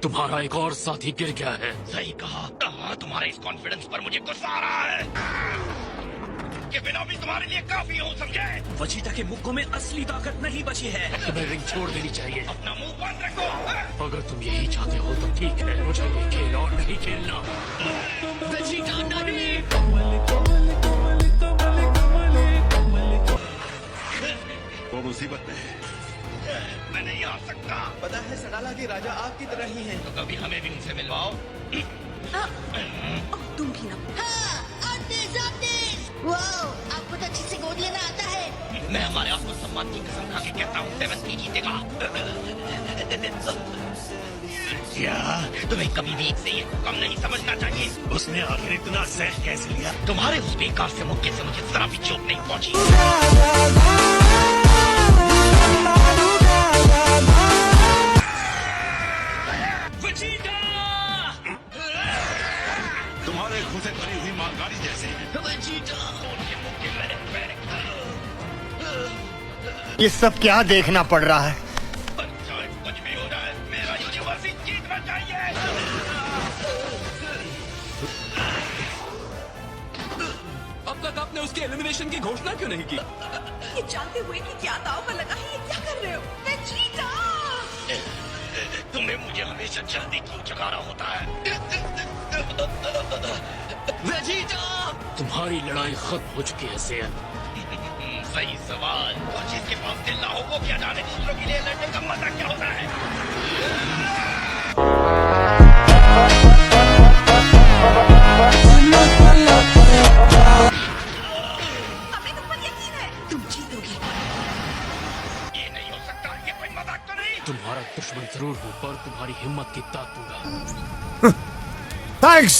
तुम्हारा एक और साथी गिर गया है। सही कहा। तुम्हारे इस कॉन्फिडेंस पर मुझे गुस्सा आ रहा है कि बिना भी तुम्हारे लिए काफी हूँ, समझे? वजीटा के मुक्कों में असली ताकत नहीं बची है। तुम्हें रिंग छोड़ देनी चाहिए। अपना मुंह बंद रखो। अगर तुम यही चाहते हो तो ठीक है, मुझे ये खेल और नहीं खेलना। वेजिटा नहीं। वो मुसीबत में है। मैं नहीं आ सकता। पता है सडाला के राजा आपकी तरह ही हैं। तो कभी हमें भी उनसे मिलवाओ। तुम भी ना। आपको तो अच्छे से गोद लेना आता है। मैं हमारे आत्मसम्मान की कसम खा के कहता हूँ 7 जीतेगा। क्या तुम्हें कभी भी इसे ये कम नहीं समझना चाहिए? उसने आखिर इतना सहज कैसे लिया? तुम्हारे उस बेकार से मुक्के से मुझे जरा भी चोट नहीं पहुंची। तुम्हारे घुसे भरी हुई मालगाड़ी जैसे हैं। ये सब क्या देखना पड़ रहा है? कुछ भी हो रहा है, मेरा यूनिवर्स जीतना चाहिए। अब तक आपने उसके एलिमिनेशन की घोषणा क्यों नहीं की? ये जानते हुए कि क्या दाव पर लगा है, ये क्या कर रहे हो? वेजिटा! तुम्हें मुझे हमेशा जल्दी क्यों जगाना होता है? वेजिटा! तुम्हारी लड़ाई खत्म हो चुकी है सेयन। सही सवाल। और जिसके पास दिल ना हो वो क्या जाने दूसरों के लिए लड़ने का मजा क्या होता है? हमें तुम पर यकीन है, तुम जीतोगे। ये नहीं हो सकता, ये कोई मजाक तो नहीं। तुम्हारा दुश्मन जरूर हूँ, पर तुम्हारी हिम्मत की दाद दूंगा। Thanks,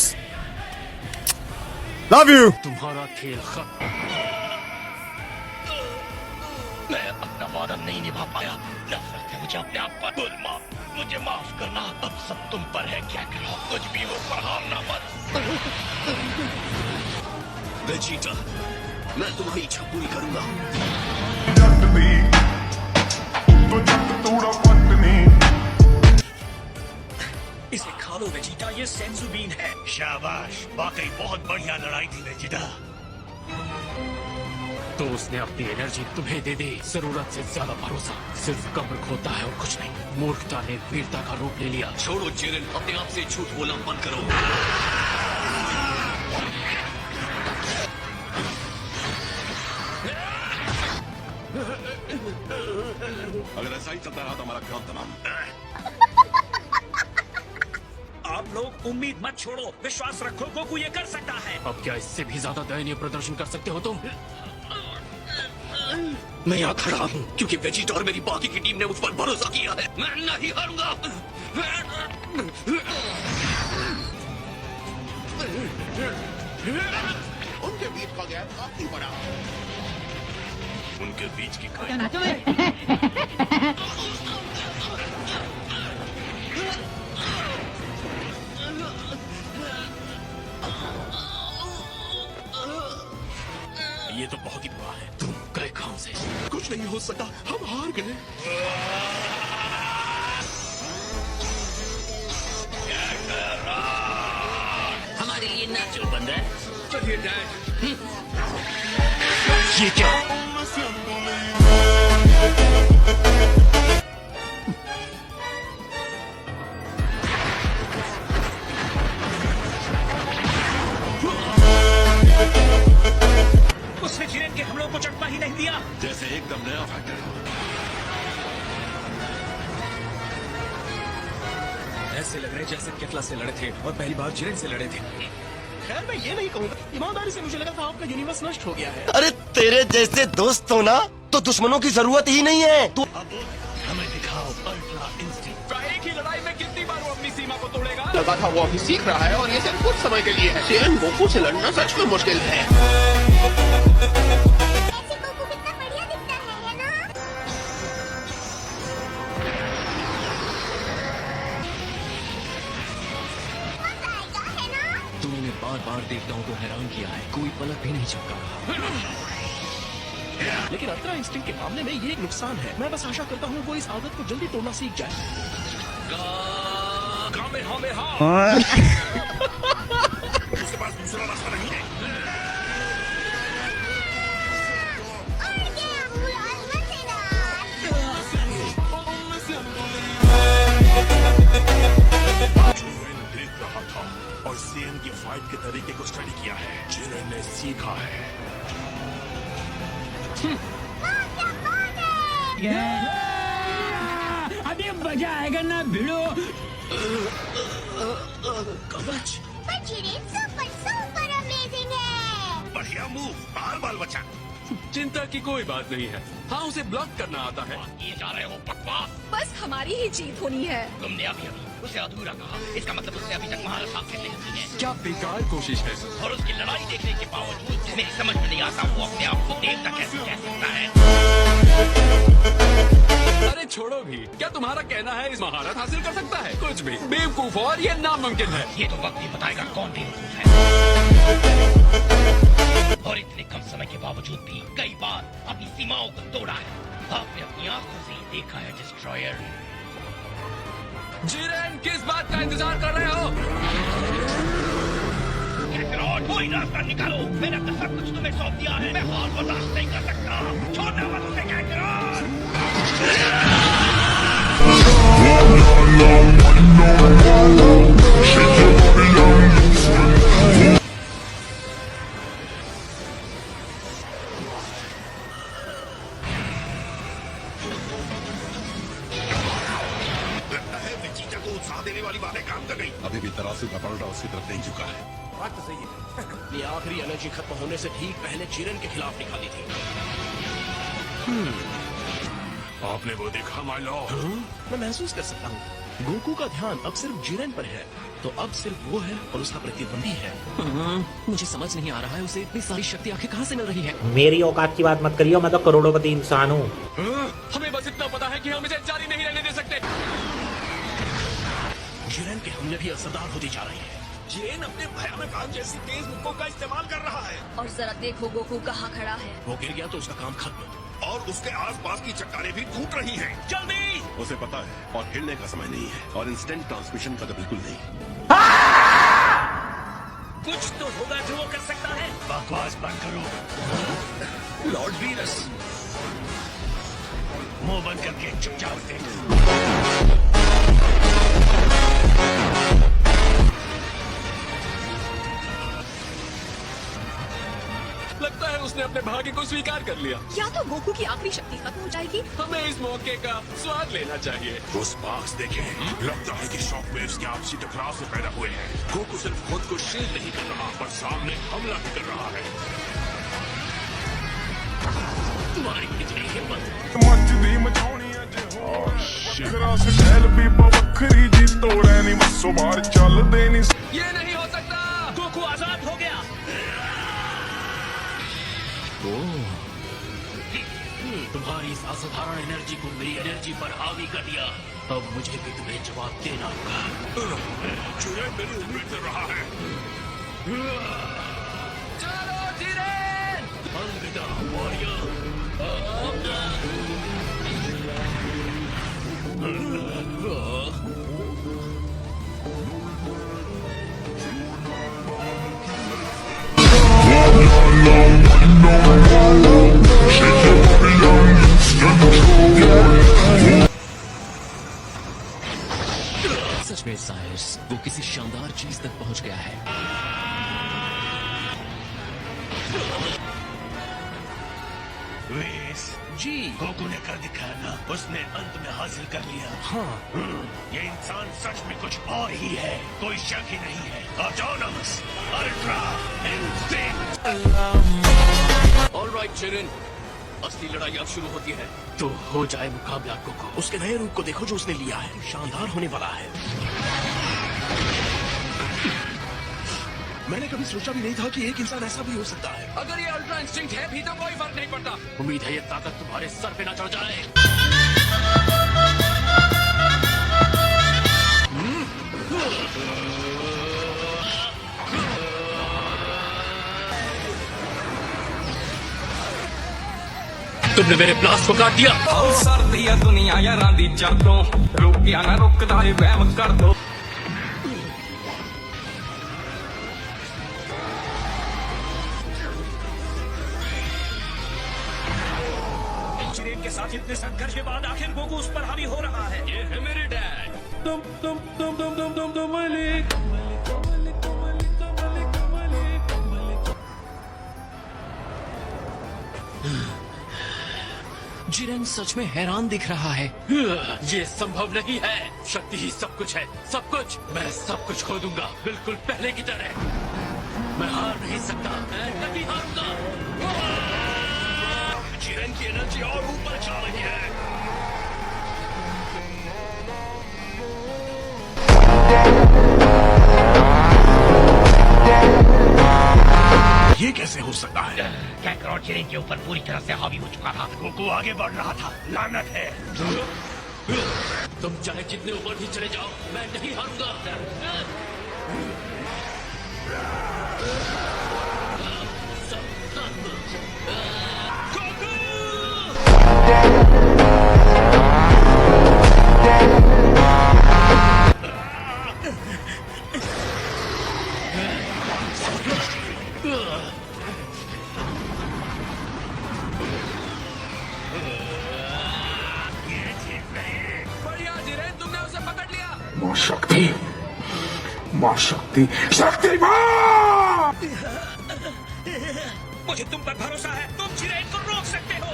love you. तुम्हारा खेल खत्म। मैं अपना वादा नहीं निभा पाया। नफरत है मुझे अपने आप पर। मुझे माफ करना। अब सब तुम पर है, क्या करो? कुछ भी हो पर हारना मत। वेजिटा, मैं तुम्हारी इच्छा पूरी करूंगा। इसे खा लो वेजिटा, ये सेंसु बीन है। शाबाश, वाकई बहुत बढ़िया लड़ाई थी वेजिटा। तो उसने अपनी एनर्जी तुम्हें दे दी। जरूरत से ज्यादा भरोसा सिर्फ कब्र खोता है और कुछ नहीं। मूर्खता ने वीरता का रूप ले लिया। छोड़ो जेरन, अपने आप से झूठ बोलना बंद करो। अगर ऐसा ही चलता रहा तो हमारा काम तमाम। आप लोग उम्मीद मत छोड़ो, विश्वास रखो, गोकू ये कर सकता है। अब क्या इससे भी ज्यादा दयनीय प्रदर्शन कर सकते हो तुम? मैं यहाँ खड़ा हूँ क्योंकि वेजिटा और मेरी बाकी की टीम ने मुझ पर भरोसा किया है। मैं नहीं हारूंगा। उनके बीच का गैप काफी बड़ा। उनके बीच की खाई। ये तो बहुत ही बुरा है। तुम गए कहां से? कुछ नहीं हो सकता, हम हार गए। हमारे लिए नेचुरल बंद है। चलिए डैड। ये क्या? उसने जिरेन के हमलों को चकमा ही नहीं दिया। जैसे एकदम नया फैक्टर। ऐसे लग रहे जैसे केटला से लड़े थे और पहली बार जिरेन से लड़े थे। खैर मैं ये नहीं कहूँगा, ईमानदारी से मुझे लगा था आपका यूनिवर्स नष्ट हो गया है। अरे तेरे जैसे दोस्त हो ना तो दुश्मनों की जरूरत ही नहीं है। तू अब हमें दिखाओ अल्ट्रा इंस्टिंक्ट। एक ही लड़ाई में कितनी बार वो अपनी सीमा को तोड़ेगा? लगा था वो अभी सीख रहा है और ये सिर्फ कुछ समय के लिए है। शेरन गोकू से लड़ना सच में मुश्किल है। ऐसे गोकू कितना बढ़िया दिखता है ना? मजा आएगा, है ना? तुमने बार बार देवताओं को हैरान किया है, कोई पलक भी नहीं झपका रहा। लेकिन अल्ट्रा इंस्टिंक्ट के मामले में ये एक नुकसान है। मैं बस आशा करता हूँ वो इस आदत को जल्दी तोड़ना सीख जाए। उसके पास दूसरा रास्ता नहीं है। जिरेन देख रहा था और सीएन की फाइट के तरीके को स्टडी किया है। जिरेन ने सीखा है। अभी मजा आएगा ना भिड़ो। कवच सुपर सुपर अमेजिंग है। बढ़िया मूव, बाल बाल बचा। चिंता की कोई बात नहीं है। हाँ, उसे ब्लॉक करना आता है। ये जा रहे हो बकवास। बस हमारी ही जीत होनी है। तुमने अभी उसे अधूरा कहा, इसका मतलब उसने अभी तक महारत हासिल नहीं की है। क्या बेकार कोशिश है। और उसकी लड़ाई देखने के बावजूद मेरी समझ में नहीं आता वो अपने आप को देवता कैसे कह सकता है। अरे छोड़ो भी, क्या तुम्हारा कहना है इस महारत हासिल कर सकता है? कुछ भी बेवकूफ और ये नामुमकिन है। ये तो वक्त ही बताएगा कौन बेवकूफ है। और इतने कम समय के बावजूद भी कई बार अपनी सीमाओं को तोड़ा है। आपने अपनी आंखों से ही देखा है डिस्ट्रॉयर। जिरेन, किस बात का इंतजार कर रहे हो? कैसरॉन, कोई रास्ता निकालो। मैंने अपना सब कुछ तुम्हें सौंप दिया है। मैं हार बर्दाश्त नहीं कर सकता। छोड़ना मत उसे कैसरॉन। लगता है वेजिटा को उत्साह देने वाली बातें काम कर गई। अभी भी तराजू का पलटा उसकी तरफ नहीं झुका है। बात तो सही है। ये आखिरी एनर्जी खत्म होने से ठीक पहले जिरेन के खिलाफ निकाली थी। आपने वो देखा माय लॉर्ड? मैं महसूस कर सकता हूँ। गोकू का ध्यान अब सिर्फ जिरेन पर है, तो अब सिर्फ वो है और उसका प्रतिद्वंदी है। मुझे समझ नहीं आ रहा है उसे इतनी सारी शक्ति आखिर कहाँ से मिल रही है। मेरी औकात की बात मत करियो, मैं तो करोड़पति इंसान हूँ। हमें बस इतना पता है कि हम इसे जारी नहीं रहने दे सकते। जिरेन के हमले भी असरदार होती जा रही है। जिरेन अपने भयानक आग जैसी तेज मुक्कों का इस्तेमाल कर रहा है। और जरा देखो गोकू कहाँ खड़ा है। वो गिर गया तो उसका काम खत्म। और उसके आसपास की चट्टानें भी टूट रही हैं। जल्दी! उसे पता है और हिलने का समय नहीं है और इंस्टेंट ट्रांसमिशन का तो बिल्कुल नहीं। कुछ तो होगा जो वो कर सकता है। बकवास बंद करो। लॉर्ड वीनस, मुंह बंद करके चुपचाप देख। लगता है उसने अपने भाग्य को स्वीकार कर लिया। या तो गोकू की आखिरी शक्ति खत्म हो जाएगी। हमें इस मौके का स्वाद लेना चाहिए। वो स्पार्क्स देखें, लगता है कि शॉक वेव्स के आपसी टकराव से पैदा हुए हैं। गोकू सिर्फ खुद को शील्ड नहीं कर रहा, पर सामने हमला भी कर रहा है। तुम्हारी कितनी हिम्मत। ਮੱਚਦੀ ਮਚਾਉਣੀ ਅੱਜ ਹੋਰ ਖਰਾ ਸਟਾਈਲ ਵੀ ਵੱਖਰੀ ਜੀ ਤੋੜੈ ਨਹੀਂ ਮੱਸੋ ਬਾਹਰ ਚੱਲਦੇ ਨਹੀਂ। ये नहीं हो सकता। गोकू आजाद हो गया। तुम्हारी इस असाधारण एनर्जी को मेरी एनर्जी पर हावी कर दिया। अब मुझे भी तुम्हें जवाब देना होगा। जिरेन मेरी उम्मीद कर रहा है। चलो जिरेन! अलविदा वॉरियर। सच में साइर्स, वो किसी शानदार चीज तक पहुंच गया है। वेस, जी गोकू ने कर दिखाया ना, उसने अंत में हासिल कर लिया। हाँ। ये इंसान सच में कुछ और ही है, कोई शक ही नहीं है। Autonomous ultra instinct. Alright Jiren, असली लड़ाई अब शुरू होती है। तो हो जाए मुकाबला गोकू। उसके नए रूप को देखो जो उसने लिया है, शानदार होने वाला है। मैंने कभी सोचा भी नहीं था कि एक इंसान ऐसा भी हो सकता है। अगर ये अल्ट्रा इंस्टिंक्ट है भी तो कोई फर्क नहीं पड़ता। उम्मीद है ये ताकत तुम्हारे सर पे ना चढ़ जाए। तुमने मेरे ब्लास्ट को काट दिया। ਸਰਦੀ ਆ ਦੁਨੀਆ ਯਾਰਾਂ ਦੀ ਜਦੋਂ ਰੁਕਿਆ ਨਾ ਰੁਕਦਾ ਏ ਵਹਿਮ ਕਰ ਦੋ। इतने संघर्ष के बाद आखिर गोकू उस पर हावी हो रहा है। ये है मेरे डैड। जिरेन सच में हैरान दिख रहा है। ये संभव नहीं है। शक्ति ही सब कुछ है, सब कुछ। मैं सब कुछ खो दूंगा, बिल्कुल पहले की तरह। मैं हार नहीं सकता, मैं नहीं हारूंगा। जिरेन की एनर्जी और ऊपर जा रही है। ये कैसे हो सकता है? कैकरॉट जिरेन के ऊपर पूरी तरह से हावी हो चुका था। गोकू आगे बढ़ रहा था। लानत है। तुम चाहे जितने ऊपर भी चले जाओ, मैं नहीं हारूंगा। बढ़िया जिरेन, तुमने उसे पकड़ लिया। मां शक्ति, मां शक्ति, शक्तिमान! मुझे तुम पर भरोसा है, तुम जिरेन को रोक सकते हो।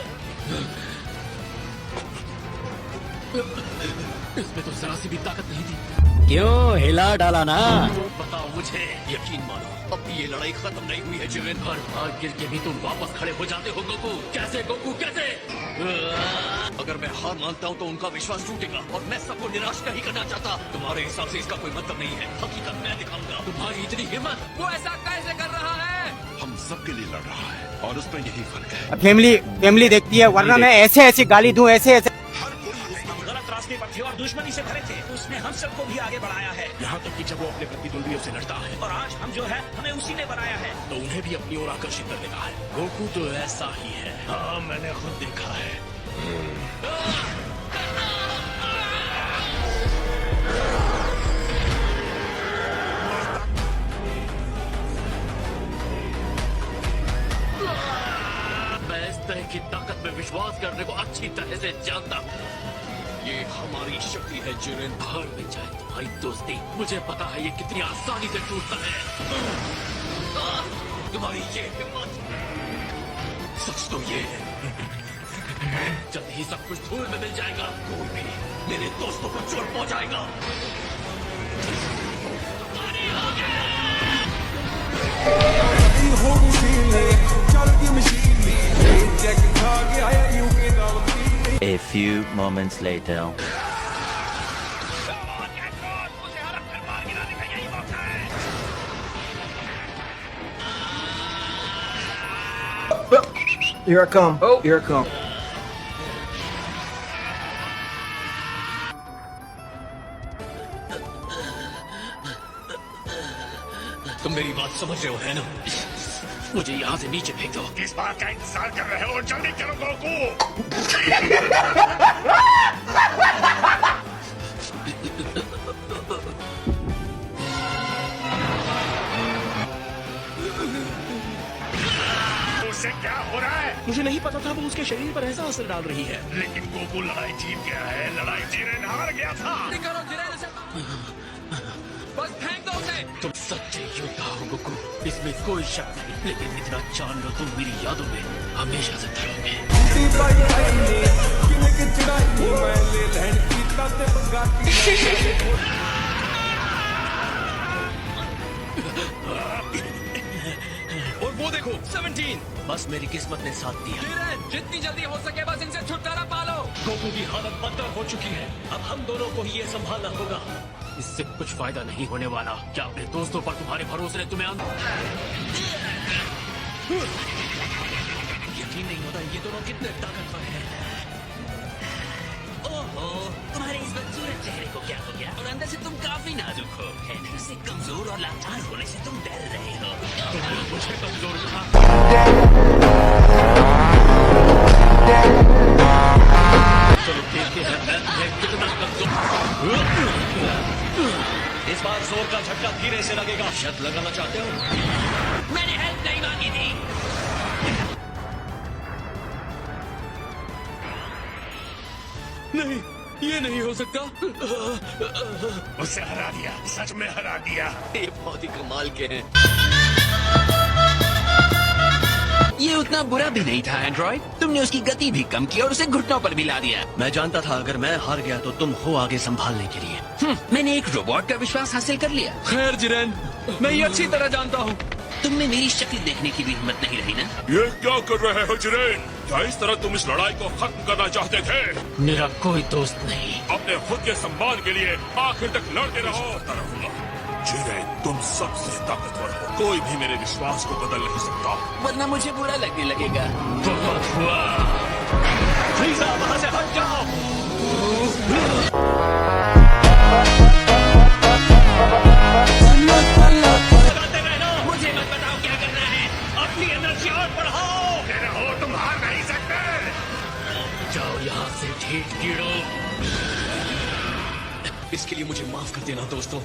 इसमें तो जरा सी भी ताकत नहीं थी। क्यों हिला डाला ना? बताओ मुझे, यकीन मानो, अब भी ये लड़ाई खत्म नहीं हुई है जिरेन। हर हार गिर के भी तुम वापस खड़े हो जाते हो गोकू। कैसे गोकू, कैसे? अगर मैं हार मानता हूँ तो उनका विश्वास टूटेगा और मैं सबको निराश नहीं करना चाहता। तुम्हारे हिसाब से इसका कोई मतलब नहीं है। हकीकत मैं दिखाऊंगा। तुम्हारी इतनी हिम्मत, वो ऐसा कैसे कर रहा है? हम सबके लिए लड़ रहा है और उसमें यही फर्क है। फैमिली देखती है, वरना मैं ऐसे ऐसे गाली दूं, ऐसे ऐसे। हम गलत रास्ते पर थे और दुश्मनी से भरे थे। उसने हम सबको भी आगे बढ़ाया है। यहाँ तक कि जब वो अपने प्रतिद्वंदियों से लड़ता है और आज हम जो है, हमें उसी ने बनाया है। तो उन्हें भी अपनी ओर आकर्षित कर देता है। गोकू तो ऐसा ही है। हाँ, मैंने खुद देखा है। मैं इस तरह की ताकत में विश्वास करने को अच्छी तरह से जानता हूँ। ये हमारी शक्ति है जिरेन। हार में जाए तुम्हारी दोस्ती, मुझे पता है ये कितनी आसानी से टूटता है। तुम्हारी ये हिम्मत, सच तो ये है। जल्द ही सब कुछ धूल में मिल जाएगा। कोई भी मेरे दोस्तों को चोट पहुंचाएगा। A few moments later. Here I come. Oh, here I come. तुम मेरी बात समझ रहे हो, है ना? मुझे यहाँ से नीचे फेंक दो। किस बात का इंतजार कर रहे हो? जल्दी करो गोकू। उससे क्या हो रहा है? मुझे नहीं पता था वो उसके शरीर पर ऐसा असर डाल रही है। लेकिन गोकू लड़ाई जीत गया है। लड़ाई जिरेन हार गया था। करो जिरेन, उसे बस फेंक दो उसे। तुम सच्चे योद्धा हो गोकू। इसमें कोई शक नहीं, लेकिन इतना जान लो तुम मेरी यादों में हमेशा जिंदा रहोगे। और वो देखो 17। बस मेरी किस्मत ने साथ दिया। जिरेन, जितनी जल्दी हो सके बस इनसे छुटकारा पालो। गोकू की हालत बदतर हो चुकी है। अब हम दोनों को ही ये संभालना होगा। इससे कुछ फायदा नहीं होने वाला। क्या अपने दोस्तों पर तुम्हारे भरोसे ने तुम्हें यकीन नहीं होता ये दोनों कितने ताकतवर हैं। ओहो, तुम्हारे इस बदसूरत चेहरे को क्या हो गया? और अंदर से तुम काफी नाजुक हो। कहने से कमजोर और लाचार होने से तुम डर रहे हो। मुझे कमजोर कहा। चलो देखते हैं मैं कितना कमजोर। इस बार जोर का झटका धीरे से लगेगा। शर्त लगाना चाहते हो? मैंने हेल्प नहीं मांगी थी। नहीं, ये नहीं हो सकता। उसे हरा दिया, सच में हरा दिया। ये बहुत ही कमाल के हैं। ये उतना बुरा भी नहीं था एंड्रॉइड। तुमने उसकी गति भी कम की और उसे घुटनों पर भी ला दिया। मैं जानता था अगर मैं हार गया तो तुम हो आगे संभालने के लिए। मैंने एक रोबोट का विश्वास हासिल कर लिया। खैर जिरेन, मैं ये अच्छी तरह जानता हूँ। तुम में मेरी शक्ल देखने की भी हिम्मत नहीं रही ना। ये क्या कर रहे हो जिरेन? क्या इस तरह तुम इस लड़ाई को खत्म करना चाहते थे? मेरा कोई दोस्त नहीं। अपने खुद के सम्मान के लिए आखिर तक लड़ते रहो। जिरेन, तुम सबसे ताकतवर हो। कोई भी मेरे विश्वास को बदल नहीं सकता। वरना मुझे बुरा लगने लगेगा। बहुत हुआ। फ्रीजा, वहाँ से हट जाओ। मुझे मत बताओ क्या करना है। अपनी एनर्जी और बढ़ाओ। हो, तुम हार नहीं सकते। जाओ यहाँ से, ठीक कीड़ो। इसके लिए मुझे माफ कर देना दोस्तों।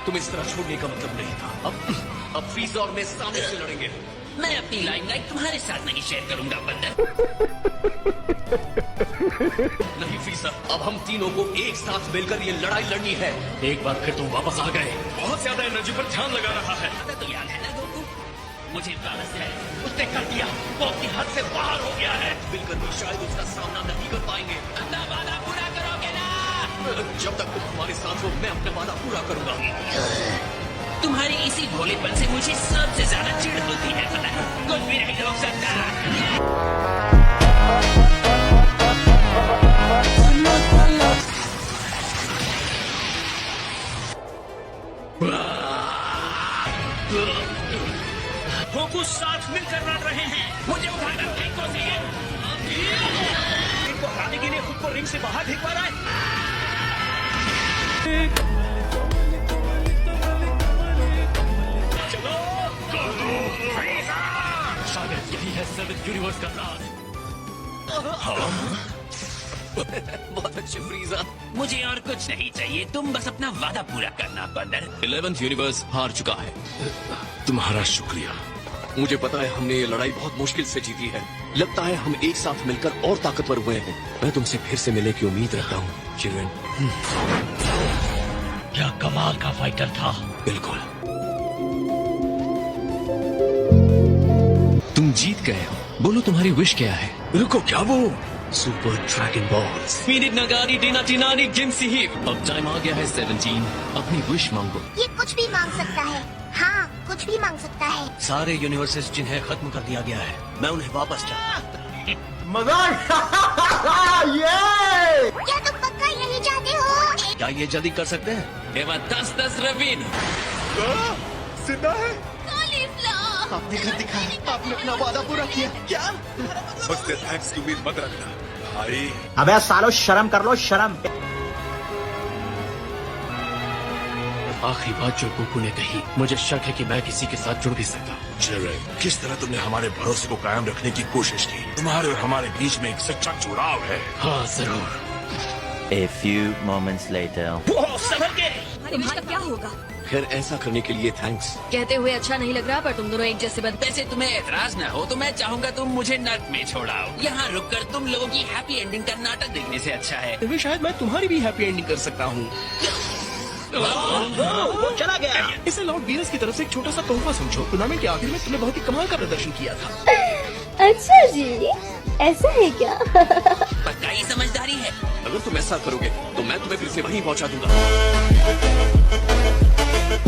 तुम इस तरह छोड़ने का मतलब नहीं था। अब फ्रीजा और मैं सामने से लड़ेंगे। मैं अपनी लाइमलाइट तुम्हारे साथ नहीं शेयर करूंगा बंदर। नहीं फ्रीजा, अब हम तीनों को एक साथ मिलकर ये लड़ाई लड़नी है। एक बार फिर तुम वापस आ गए। बहुत ज्यादा एनर्जी पर ध्यान लगा रहा है। तो याद है ना गोकू, मुझे वापस है। उसने कर दिया, वो अपनी हद से बाहर हो गया है। मिलकर भी शायद उसका सामना नहीं कर पाएंगे। अपना वादा पूरा करोगे ना? जब तक तुम हमारे साथ हो, मैं अपना वादा पूरा करूंगा। तुम्हारे इसी भोलेपन से मुझे सबसे ज्यादा चिढ़ होती है। पता है, कुछ भी नहीं रोक सकता। गोकू साथ मिलकर लड़ रहे हैं। मुझे उठाकर फेंको से। इनको हराने के लिए खुद को रिंग से बाहर फेंकवा रहा है। शायद यही है सेवेंथ यूनिवर्स का राज। बहुत अच्छे फ्रीजा। मुझे और कुछ नहीं चाहिए, तुम बस अपना वादा पूरा करना बंदर। 11th यूनिवर्स हार चुका है। तुम्हारा शुक्रिया। मुझे पता है हमने ये लड़ाई बहुत मुश्किल से जीती है। लगता है हम एक साथ मिलकर और ताकतवर हुए हैं। मैं तुमसे फिर से मिलने की उम्मीद रखता हूँ चिरेन। क्या कमाल का फाइटर था। बिल्कुल। तुम जीत गए हो। बोलो तुम्हारी विश क्या है? रुको, क्या वो super dragon balls? Minit Nagari Dinatinani Gimsihip। अब टाइम आ गया है 17। अपनी विश मांगो। ये कुछ भी मांग सकता है। हाँ, कुछ भी मांग सकता है। सारे यूनिवर्सेस जिन्हें खत्म कर दिया गया है, मैं उन्हें वापस चाहता क्या तुम पक्का यही चाहते हो? क्या ये जल्दी कर सकते हैं? Eva Tas Ravin। जिंदा है? आपने कर दिखाया। आपने अपना वादा पूरा किया। क्या? मुझसे थैंक्स की उम्मीद मत रखना भाई। अबे सालो शर्म कर लो, शर्म। आखिरी बात जो गोकू ने कही, मुझे शक है कि मैं किसी के साथ जुड़ भी सकता। जिरेन, किस तरह तुमने हमारे भरोसे को कायम रखने की कोशिश की। तुम्हारे और हमारे बीच में एक सच्चा जुड़ाव है। हाँ जरूर। A few moments later. तुम्हारा क्या होगा? खैर, ऐसा करने के लिए थैंक्स। कहते हुए अच्छा नहीं लग रहा, पर तुम दोनों एक जैसे बनते। वैसे तुम्हें एतराज न हो तो मैं चाहूंगा तुम मुझे नर्क में छोड़ाओ। यहाँ रुककर तुम लोगों की हैप्पी एंडिंग का नाटक देखने से अच्छा है। तो शायद मैं तुम्हारी भी हैप्पी एंडिंग कर सकता हूँ। चला गया। इसे लॉर्ड वीनस की तरफ से एक छोटा सा तोहफा समझो। टूर्नामेंट के आखिर में तुमने बहुत ही कमाल का प्रदर्शन किया था। अच्छा जी, ऐसा है क्या? पक्का ये समझदारी है। अगर तुम ऐसा करोगे तो मैं तुम्हें फिर से वहीं पहुंचा दूंगा।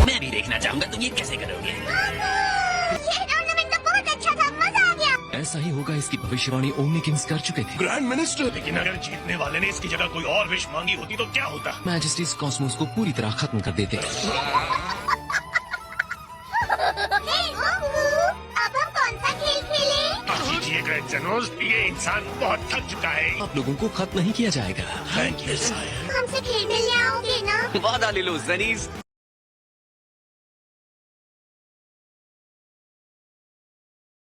मैं भी देखना चाहूंगा तुम ये कैसे करोगे। ये टूर्नामेंट तो बहुत अच्छा था, मजा आ गया। ऐसा ही होगा, इसकी भविष्यवाणी ओमनी किंग्स कर चुके थे। ग्रैंड मिनिस्टर, लेकिन अगर जीतने वाले ने इसकी जगह कोई और विश मांगी होती तो क्या होता? मैजेस्टीज कॉस्मोस को पूरी तरह खत्म कर देते। अब हम कौन सा खेल खेलें? कीजिए ग्रैंड जनरल, ये इंसान बहुत थक चुका है। आप लोगों को खत्म नहीं किया जाएगा। Thank you sir. हमसे खेल मिलने आओगे ना? वादा ले लो जनीज।